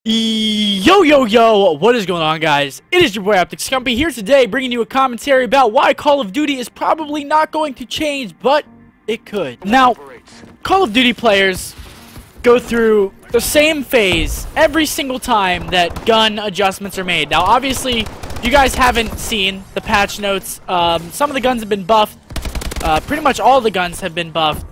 Yo, what is going on, guys? It is your boy Scumpy here today, bringing you a commentary about why Call of Duty is probably not going to change, but it could. Now, Call of Duty players go through the same phase every single time that gun adjustments are made. Now, obviously, if you guys haven't seen the patch notes, some of the guns have been buffed. Pretty much all the guns have been buffed.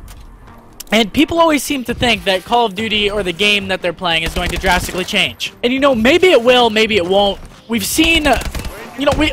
And people always seem to think that Call of Duty or the game that they're playing is going to drastically change. And you know, maybe it will, maybe it won't. We've seen,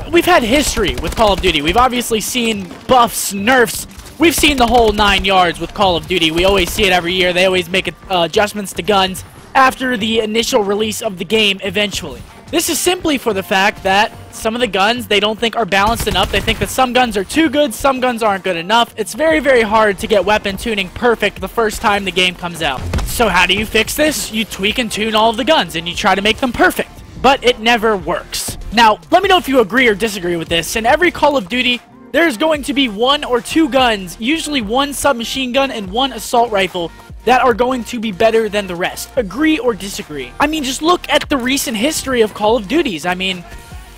we've had history with Call of Duty. We've obviously seen buffs, nerfs. We've seen the whole 9 yards with Call of Duty. We always see it every year. They always make adjustments to guns after the initial release of the game eventually. This is simply for the fact that some of the guns they don't think are balanced enough. They think that some guns are too good, some guns aren't good enough. It's very, very hard to get weapon tuning perfect the first time the game comes out. So how do you fix this? You tweak and tune all of the guns and you try to make them perfect. But it never works. Now, let me know if you agree or disagree with this. In every Call of Duty, there's going to be 1 or 2 guns, usually 1 submachine gun and 1 assault rifle, that are going to be better than the rest. Agree or disagree? I mean, just look at the recent history of Call of Duties. I mean,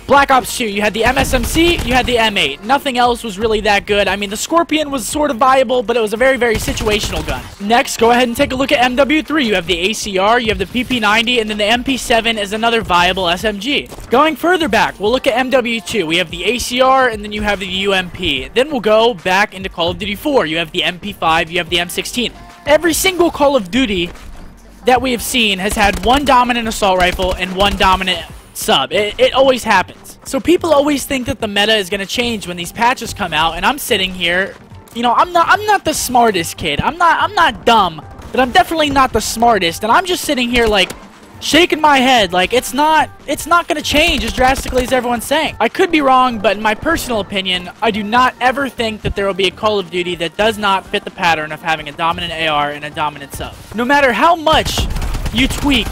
Black Ops 2, you had the MSMC, you had the M8. Nothing else was really that good. I mean, the Scorpion was sort of viable, but it was a very, very situational gun. Next, go ahead and take a look at MW3. You have the ACR, you have the PP90, and then the MP7 is another viable SMG. Going further back, we'll look at MW2. We have the ACR, and then you have the UMP. Then we'll go back into Call of Duty 4. You have the MP5, you have the M16. Every single Call of Duty that we have seen has had 1 dominant assault rifle and 1 dominant sub. It always happens. So people always think that the meta is going to change when these patches come out, and I'm sitting here, you know, I'm not the smartest kid. I'm not dumb, but I'm definitely not the smartest, and I'm just sitting here like shaking my head like it's not going to change as drastically as everyone's saying. I could be wrong, but in my personal opinion, I do not ever think that there will be a Call of Duty that does not fit the pattern of having a dominant AR and a dominant sub. No matter how much you tweak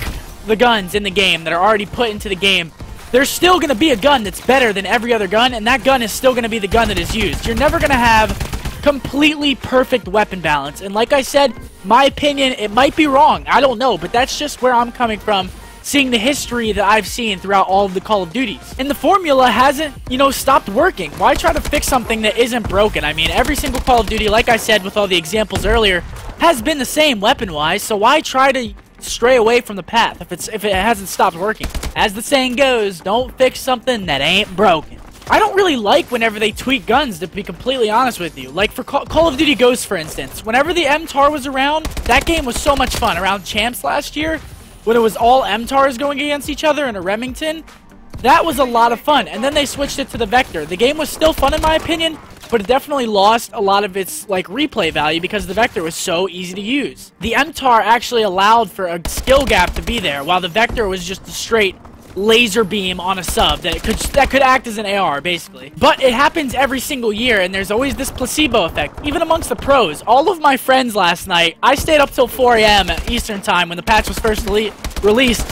the guns in the game that are already put into the game, there's still going to be a gun that's better than every other gun, and that gun is still going to be the gun that is used. You're never going to have completely perfect weapon balance, and like I said, my opinion, it might be wrong. I don't know, but that's just where I'm coming from, seeing the history that I've seen throughout all of the Call of Duties. And the formula hasn't, stopped working. Why try to fix something that isn't broken? I mean, every single Call of Duty, like I said with all the examples earlier, has been the same weapon-wise, so why try to stray away from the path if it hasn't stopped working? As the saying goes, don't fix something that ain't broken. I don't really like whenever they tweak guns, to be completely honest with you. Like for Call of Duty Ghosts, for instance. Whenever the MTAR was around, that game was so much fun. Around Champs last year, when it was all MTARs going against each other in a Remington, that was a lot of fun. And then they switched it to the Vector. The game was still fun in my opinion, but it definitely lost a lot of its replay value because the Vector was so easy to use. The MTAR actually allowed for a skill gap to be there, while the Vector was just a straight laser beam on a sub that could act as an AR, basically. But it happens every single year, and there's always this placebo effect, even amongst the pros. All of my friends last night, I stayed up till 4 AM Eastern time when the patch was first released.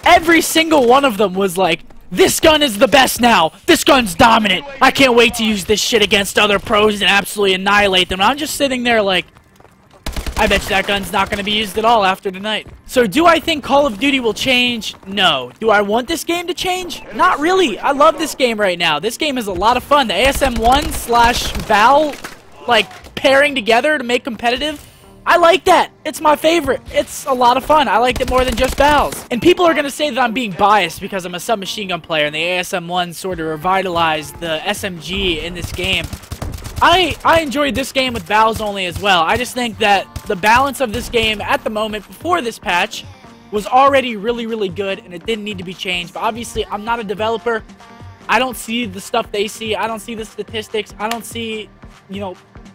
Every single one of them was like, this gun is the best now. This gun's dominant. I can't wait to use this shit against other pros and absolutely annihilate them. And I'm just sitting there like, I bet you that gun's not going to be used at all after tonight. So do I think Call of Duty will change? No. Do I want this game to change? Not really. I love this game right now. This game is a lot of fun. The ASM1/Val, pairing together to make competitive, I like that. It's my favorite. It's a lot of fun. I liked it more than just Val's. And people are going to say that I'm being biased because I'm a submachine gun player and the ASM1 sort of revitalized the SMG in this game. I enjoyed this game with Val's only as well. I just think that the balance of this game at the moment before this patch was already really, really good and it didn't need to be changed. But obviously, I'm not a developer. I don't see the stuff they see. I don't see the statistics. I don't see,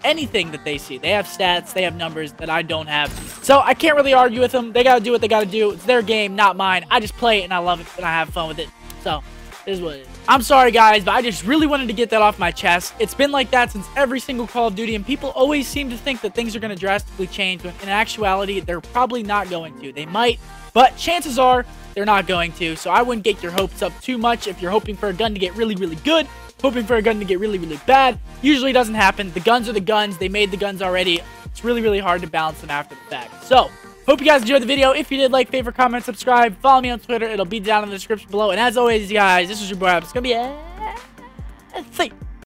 anything that they see. They have stats, they have numbers that I don't have. So I can't really argue with them. They gotta do what they gotta do. It's their game, not mine. I just play it and I love it and I have fun with it. So, it is what it is. I'm sorry guys, but I just really wanted to get that off my chest. It's been like that since every single Call of Duty, and people always seem to think that things are going to drastically change, when in actuality, they're probably not going to. They might, but chances are they're not going to, so I wouldn't get your hopes up too much if you're hoping for a gun to get really, really good. Hoping for a gun to get really, really bad usually doesn't happen. The guns are the guns. They made the guns already. It's really, really hard to balance them after the fact. So, Hope you guys enjoyed the video. If you did, like, favorite, comment, subscribe. Follow me on Twitter. It'll be down in the description below. And as always, guys, this is your boy. It's gonna be see.